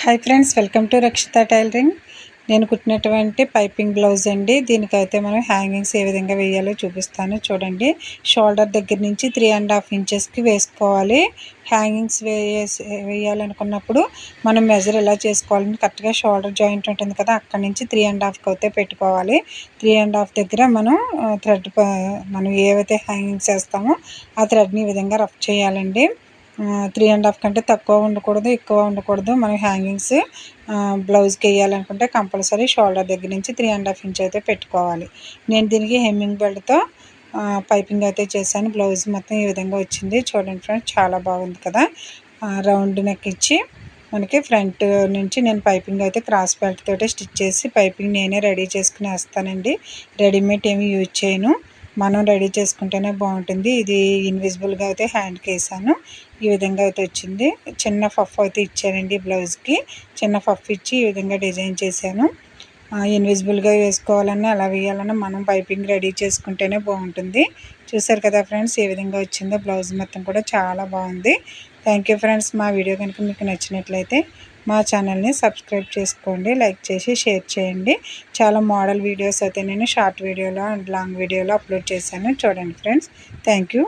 Hi friends, welcome to Rakshita tailoring. నేను కుట్టినటువంటి piping blouse అండి. దీనికైతే మనం హ్యాంగింగ్స్ ఏ విధంగా వేయాలో చూపిస్తాను చూడండి. షోల్డర్ దగ్గర నుంచి 3.5 ఇంచెస్కి వేసుకోవాలి. హ్యాంగింగ్స్ వేయాలనుకున్నప్పుడు మనం మెజర్ ఎలా చేసుకోవాలని కరెక్ట్గా షోల్డర్ జాయింట్ ఉంటుంది కదా, అక్కడ నుంచి 3.5కి అయితే పెట్టుకోవాలి. 3.5 దగ్గర మనం మనం ఏవైతే హ్యాంగింగ్స్ వేస్తామో ఆ థ్రెడ్ని ఈ విధంగా రఫ్ చేయాలండి. 3.5 కంటే తక్కువ ఉండకూడదు, ఎక్కువ ఉండకూడదు. మనం హ్యాంగింగ్స్ బ్లౌజ్కి వేయాలనుకుంటే కంపల్సరీ షోల్డర్ దగ్గర నుంచి 3.5 ఇంచ్ అయితే పెట్టుకోవాలి. నేను దీనికి హెమ్మింగ్ బెల్ట్తో పైపింగ్ అయితే చేశాను. బ్లౌజ్ మొత్తం ఈ విధంగా వచ్చింది చూడండి ఫ్రెండ్స్, చాలా బాగుంది కదా. రౌండ్ నెక్ ఇచ్చి మనకి ఫ్రంట్ నుంచి నేను పైపింగ్ అయితే క్రాస్ బెల్ట్ తోటి స్టిచ్ చేసి పైపింగ్ నేనే రెడీ చేసుకుని వేస్తానండి. రెడీమేడ్ ఏమి యూజ్ చేయను, మనం రెడీ చేసుకుంటేనే బాగుంటుంది. ఇది ఇన్విజిబుల్గా అయితే హ్యాండ్కి వేసాను. ఈ విధంగా అయితే వచ్చింది. చిన్న పఫ్ అయితే ఇచ్చానండి బ్లౌజ్కి. చిన్న పఫ్ ఇచ్చి ఈ విధంగా డిజైన్ చేశాను. ఇన్విజిబుల్గా వేసుకోవాలన్నా అలా వేయాలన్నా మనం పైపింగ్ రెడీ చేసుకుంటేనే బాగుంటుంది. చూసారు కదా ఫ్రెండ్స్, ఏ విధంగా వచ్చిందో. బ్లౌజ్ మొత్తం కూడా చాలా బాగుంది. Thank you friends. మా వీడియో కనుక మీకు నచ్చినట్లయితే మా ఛానల్ని సబ్స్క్రైబ్ చేసుకోండి, లైక్ చేసి షేర్ చేయండి. చాలా మోడల్ వీడియోస్ అయితే నేను షార్ట్ వీడియోలో అండ్ లాంగ్ వీడియోలో అప్లోడ్ చేశాను చూడండి ఫ్రెండ్స్. Thank you.